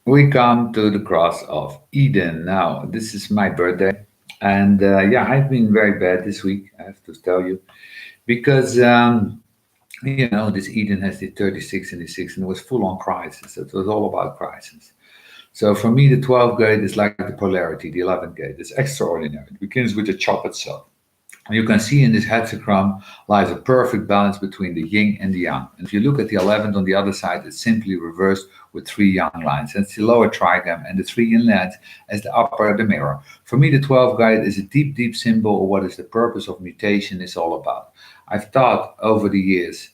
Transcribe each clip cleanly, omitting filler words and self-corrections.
We come to the cross of Eden. Now, this is my birthday. And yeah, I've been very bad this week, I have to tell you, because, this Eden has the 36 and the 6, and it was full on crisis. It was all about crisis. So for me, the 12th gate is like the polarity, the 11th gate. It's extraordinary. It begins with the chop itself. You can see in this hexagram lies a perfect balance between the yin and the yang. And if you look at the 11th on the other side, it's simply reversed with three yang lines. That's the lower trigram and the three yin lines as the upper, the mirror. For me, the 12 guide is a deep, deep symbol of what is the purpose of mutation is all about. I've thought over the years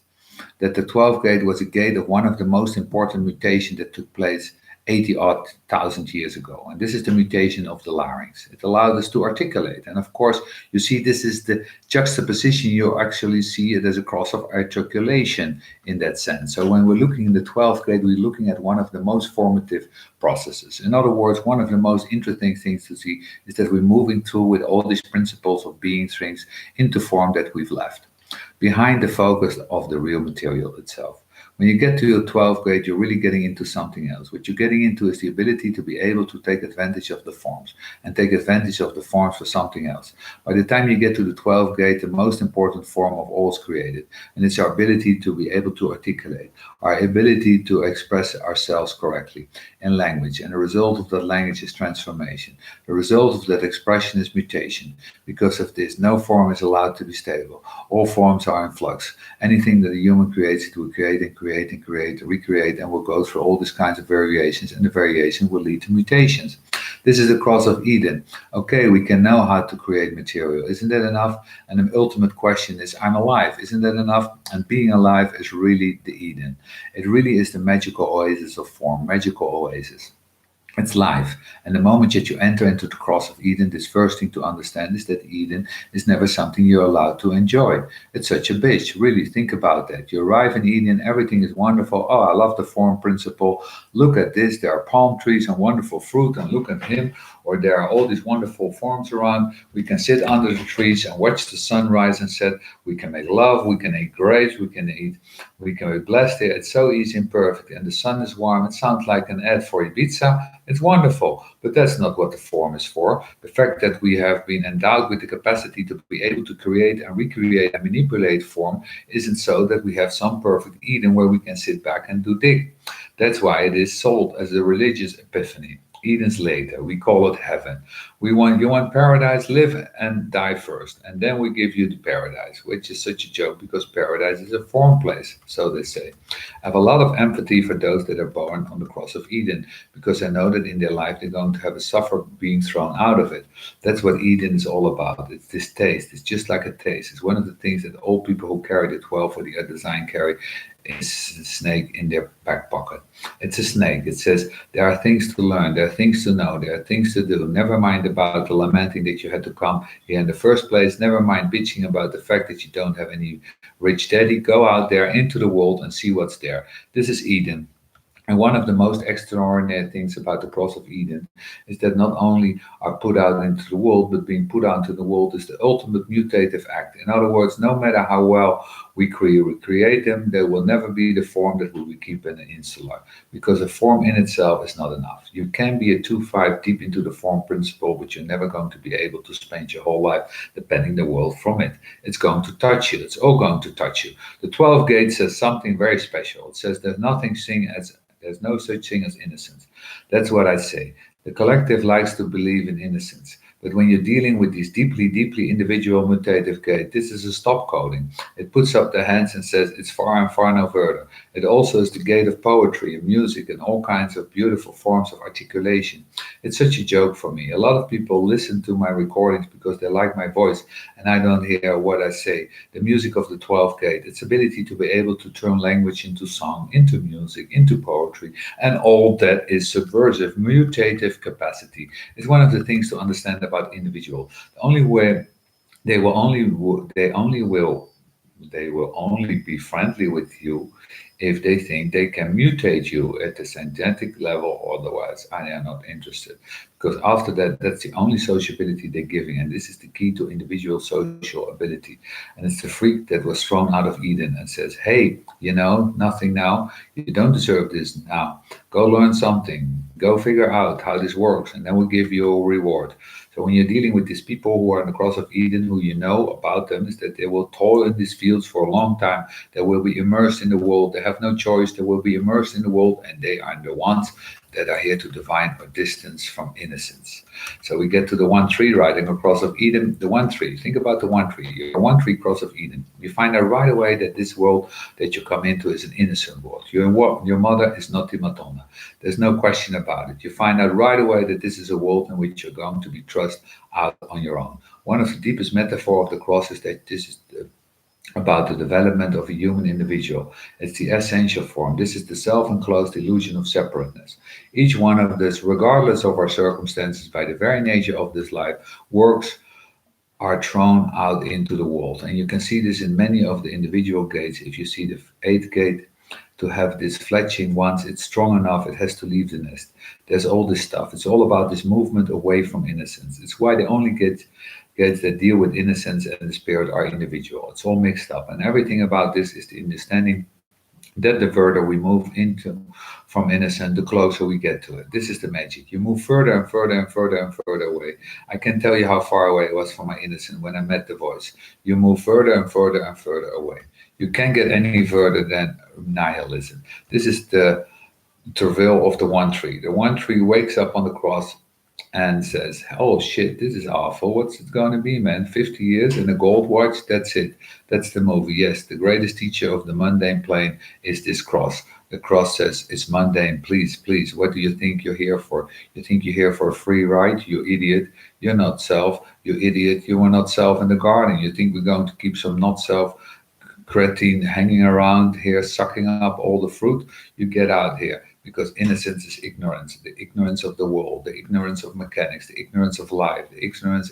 that the 12th gate was a gate of one of the most important mutations that took place 80 odd thousand years ago. And this is the mutation of the larynx. It allowed us to articulate. And of course, you see, this is the juxtaposition. You actually see it as a cross of articulation in that sense. So when we're looking in the 12th grade, we're looking at one of the most formative processes. In other words, one of the most interesting things to see is that we're moving through with all these principles of being things into form that we've left behind the focus of the real material itself. When you get to your 12th grade, you're really getting into something else. What you're getting into is the ability to be able to take advantage of the forms and take advantage of the forms for something else. By the time you get to the 12th grade, the most important form of all is created, and it's our ability to be able to articulate, our ability to express ourselves correctly in language. And the result of that language is transformation. The result of that expression is mutation. Because of this, no form is allowed to be stable. All forms are in flux. Anything that a human creates, it will create and create and create, recreate, and will go through all these kinds of variations, and the variation will lead to mutations. This is the cross of Eden. Okay, we can know how to create material. Isn't that enough? And the ultimate question is, I'm alive. Isn't that enough? And being alive is really the Eden. It really is the magical oasis of form, magical oasis. It's life. And the moment that you enter into the cross of Eden, this first thing to understand is that Eden is never something you're allowed to enjoy. It's such a bitch. Really think about that. You arrive in Eden, everything is wonderful. Oh, I love the form principle. Look at this. There are palm trees and wonderful fruit, and look at him. Or there are all these wonderful forms around. We can sit under the trees and watch the sunrise and set. We can make love. We can eat grapes. We can be blessed here. It's so easy and perfect. And the sun is warm. It sounds like an ad for Ibiza. It's wonderful, but that's not what the form is for. The fact that we have been endowed with the capacity to be able to create and recreate and manipulate form isn't so that we have some perfect Eden where we can sit back and do dig. That's why it is sold as a religious epiphany. Eden's later. We call it heaven. You want paradise, live and die first, and then we give you the paradise, which is such a joke because paradise is a form place, so they say. I have a lot of empathy for those that are born on the cross of Eden because I know that in their life they're going to have a suffer being thrown out of it. That's what Eden is all about. It's this taste. It's just like a taste. It's one of the things that all people who carry the 12 or the other design carry is a snake in their back pocket. It's a snake. It says there are things to learn, there are things to know, there are things to do. Never mind about the lamenting that you had to come here in the first place. Never mind bitching about the fact that you don't have any rich daddy. Go out there into the world and see what's there. This is Eden. And one of the most extraordinary things about the cross of Eden is that not only are put out into the world, but being put out into the world is the ultimate mutative act. In other words, no matter how well we recreate them, they will never be the form that we will keep in an insular, because a form in itself is not enough. You can be a 2-5 deep into the form principle, but you're never going to be able to spend your whole life depending the world from it. It's going to touch you. It's all going to touch you. The 12th gate says something very special. It says there's no such thing as innocence. That's what I say. The collective likes to believe in innocence. But when you're dealing with these deeply, deeply individual mutative gate, this is a stop coding. It puts up the hands and says it's far and far no further. It also is the gate of poetry and music and all kinds of beautiful forms of articulation. It's such a joke for me. A lot of people listen to my recordings because they like my voice and I don't hear what I say. The music of the 12th gate, its ability to be able to turn language into song, into music, into poetry, and all that is subversive, mutative capacity. It's one of the things to understand about individual. The only way they will only they will only be friendly with you if they think they can mutate you at the synthetic level. Otherwise, I am not interested. Because after that, that's the only sociability they're giving. And this is the key to individual social ability. And it's the freak that was thrown out of Eden and says, hey, nothing now. You don't deserve this now. Go learn something. Go figure out how this works, and then we'll give you a reward. So when you're dealing with these people who are in the cross of Eden, who you know about them is that they will toil in these fields for a long time. They will be immersed in the world. They have no choice. They will be immersed in the world, and they are the ones that are here to divine or distance from innocence. So we get to the one tree riding across of Eden. The one tree. Think about the one tree. Your one tree cross of Eden. You find out right away that this world that you come into is an innocent world. Your mother is not the Madonna. There's no question about it. You find out right away that this is a world in which you're going to be thrust out on your own. One of the deepest metaphor of the cross is that this is about the development of a human individual. It's the essential form. This is the self-enclosed illusion of separateness. Each one of us, regardless of our circumstances, by the very nature of this life, works are thrown out into the world. And you can see this in many of the individual gates. If you see the eighth gate, to have this fletching, once it's strong enough, it has to leave the nest. There's all this stuff. It's all about this movement away from innocence. It's why they only gates that deal with innocence and the spirit are individual. It's all mixed up. And everything about this is the understanding that the further we move into from innocent, the closer we get to it. This is the magic. You move further and further and further and further away. I can tell you how far away it was from my innocence when I met the voice. You move further and further and further away. You can't get any further than nihilism. This is the travail of the one tree. The one tree wakes up on the cross and says, "Oh shit, this is awful. What's it going to be, man? 50 years and a gold watch? That's it. That's the movie." Yes, the greatest teacher of the mundane plane is this cross. The cross says, "It's mundane. Please, please. What do you think you're here for? You think you're here for a free ride? You idiot. You're not self. You idiot. You were not self in the garden. You think we're going to keep some not self creatine hanging around here, sucking up all the fruit? You get out here." Because innocence is ignorance, the ignorance of the world, the ignorance of mechanics, the ignorance of life, the ignorance.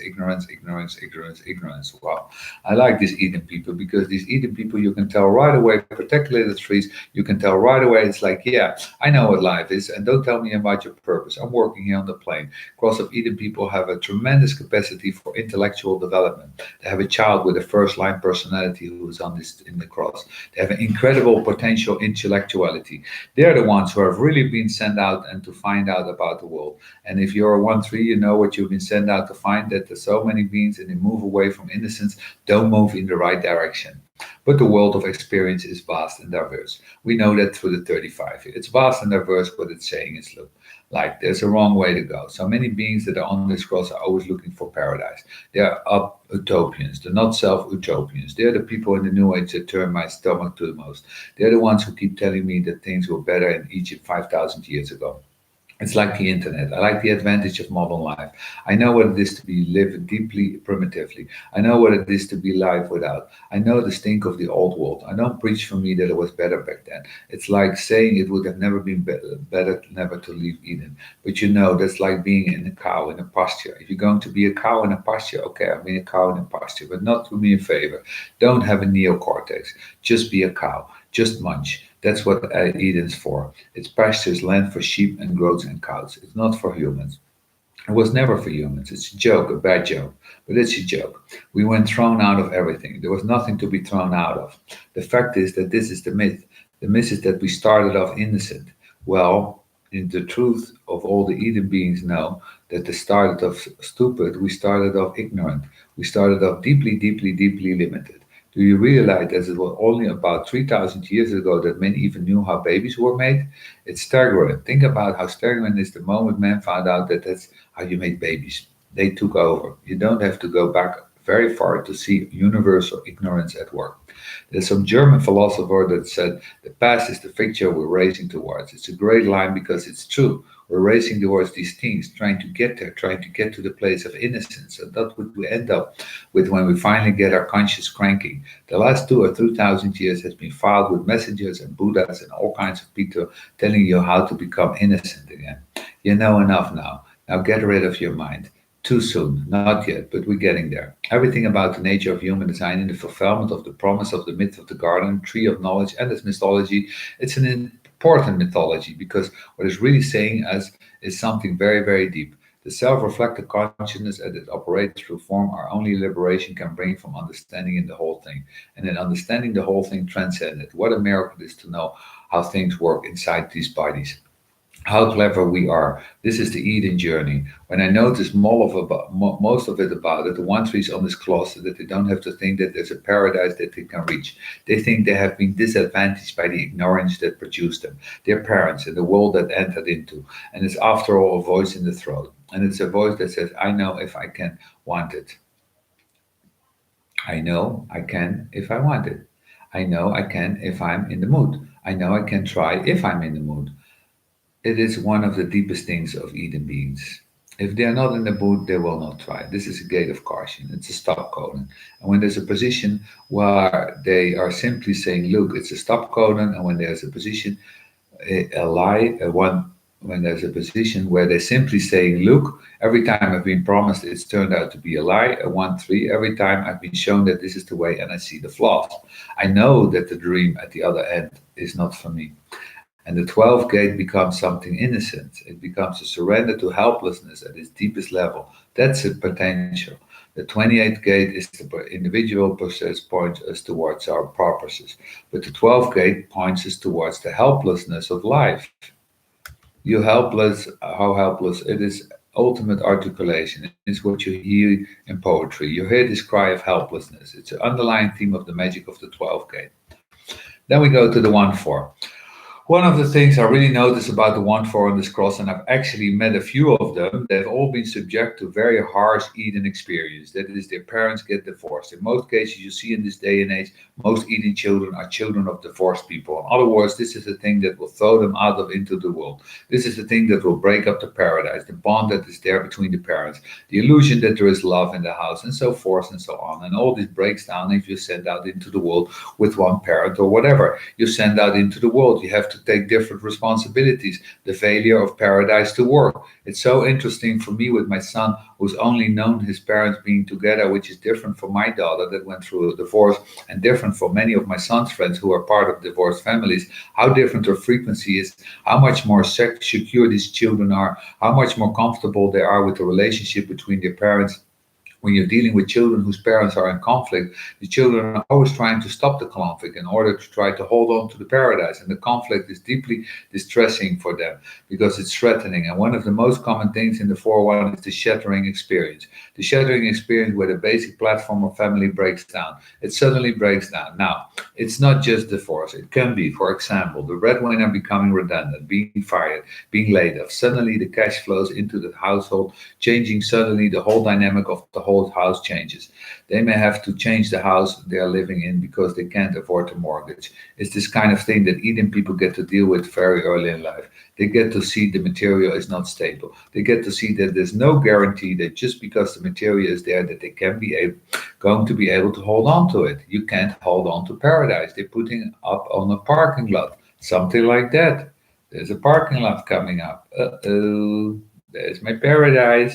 Wow. I like these Eden people because these Eden people, you can tell right away, particularly the trees, you can tell right away. It's like, yeah, I know what life is, and don't tell me about your purpose. I'm working here on the plane. Cross of Eden people have a tremendous capacity for intellectual development. They have a child with a first line personality who is on this in the cross. They have an incredible potential intellectuality. They're the ones who have really been sent out and to find out about the world. And if you're a 1-3, you know what you've been sent out to find, that there's so many beings and they move away from innocence, don't move in the right direction. But the world of experience is vast and diverse. We know that through the 35. It's vast and diverse. What it's saying is, look, like there's a wrong way to go. So many beings that are on this cross are always looking for paradise. They are up utopians, they're not self-utopians. They're the people in the New Age that turn my stomach to the most. They're the ones who keep telling me that things were better in Egypt 5,000 years ago. It's like the internet. I like the advantage of modern life. I know what it is to be live deeply primitively. I know what it is to be live without. I know the stink of the old world. I don't preach for me that it was better back then. It's like saying it would have never been better never to leave Eden. But you know, that's like being in a cow in a pasture. If you're going to be a cow in a pasture, okay, I'll be a cow in a pasture, but not do me a favor. Don't have a neocortex. Just be a cow. Just munch. That's what Eden's for. It's pastures, land for sheep and goats and cows. It's not for humans. It was never for humans. It's a joke, a bad joke, but it's a joke. We went thrown out of everything. There was nothing to be thrown out of. The fact is that this is the myth. The myth is that we started off innocent. Well, in the truth of all the Eden beings know that they started off stupid, we started off ignorant. We started off deeply, deeply, deeply limited. Do you realize that it was only about 3,000 years ago that men even knew how babies were made? It's staggering. Think about how staggering it is the moment men found out that that's how you make babies. They took over. You don't have to go back very far to see universal ignorance at work. There's some German philosopher that said, the past is the picture we're racing towards. It's a great line because it's true. We're racing towards these things, trying to get there, trying to get to the place of innocence. And that's what we end up with when we finally get our conscience cranking. The last 2 or 3,000 years has been filled with messengers and Buddhas and all kinds of people telling you how to become innocent again. You know enough now. Now get rid of your mind. Too soon, not yet, but we're getting there. Everything about the nature of human design in the fulfillment of the promise of the myth of the garden, tree of knowledge, and its mythology, it's an important mythology because what it's really saying us is something very, very deep. The self-reflective consciousness as it operates through form, our only liberation can bring from understanding in the whole thing. And then understanding the whole thing transcended. What a miracle it is to know how things work inside these bodies. how clever we are. This is the Eden journey. When I notice most of it about it, the one trees on this cloth, so that they don't have to think that there's a paradise that they can reach. They think they have been disadvantaged by the ignorance that produced them, their parents, and the world that entered into. And it's after all a voice in the throat. And it's a voice that says, I know if I can want it. I know I can if I want it. I know I can if I'm in the mood. I know I can try if I'm in the mood. It is one of the deepest things of Eden beings. If they are not in the mood, they will not try. This is a gate of caution. It's a stop codon. And when there's a position where they are simply saying, look, it's a stop codon, and when there's a position, a lie, when there's a position where they're simply saying, look, every time I've been promised, it's turned out to be a lie, a 1-3, every time I've been shown that this is the way and I see the flaws. I know that the dream at the other end is not for me. And the 12th gate becomes something innocent. It becomes a surrender to helplessness at its deepest level. That's a potential. The 28th gate is the individual process points us towards our purposes. But the 12th gate points us towards the helplessness of life. You helpless, how helpless it is. Ultimate articulation is what you hear in poetry. You hear this cry of helplessness. It's an underlying theme of the magic of the 12th gate. Then we go to the 1-4. One of the things I really notice about the 1-4 on this cross, and I've actually met a few of them, they've all been subject to very harsh Eden experience. That is, their parents get divorced. In most cases, you see in this day and age, most Eden children are children of divorced people. In other words, this is the thing that will throw them out of into the world. This is the thing that will break up the paradise, the bond that is there between the parents, the illusion that there is love in the house, and so forth and so on. And all this breaks down if you send out into the world with one parent or whatever you send out into the world. You have to take different responsibilities. The failure of paradise to work. It's so interesting for me with my son, who's only known his parents being together, which is different from my daughter that went through a divorce, and different for many of my son's friends who are part of divorced families. How different their frequency is, how much more secure these children are, how much more comfortable they are with the relationship between their parents. When you're dealing with children whose parents are in conflict, the children are always trying to stop the conflict in order to try to hold on to the paradise. And the conflict is deeply distressing for them because it's threatening. And one of the most common things in the 4-1 is the shattering experience. The shattering experience where the basic platform of family breaks down. It suddenly breaks down. Now, it's not just divorce. It can be, for example, the breadwinner becoming redundant, being fired, being laid off. Suddenly the cash flows into the household, changing suddenly the whole dynamic of the whole house changes. They may have to change the house they are living in because they can't afford the mortgage. It's this kind of thing that Eden people get to deal with very early in life. They get to see the material is not stable. They get to see that there's no guarantee that just because the material is there that they can be going to be able to hold on to it. You can't hold on to paradise. They're putting up on a parking lot, something like that. There's a parking lot coming up. Uh-oh, there's my paradise.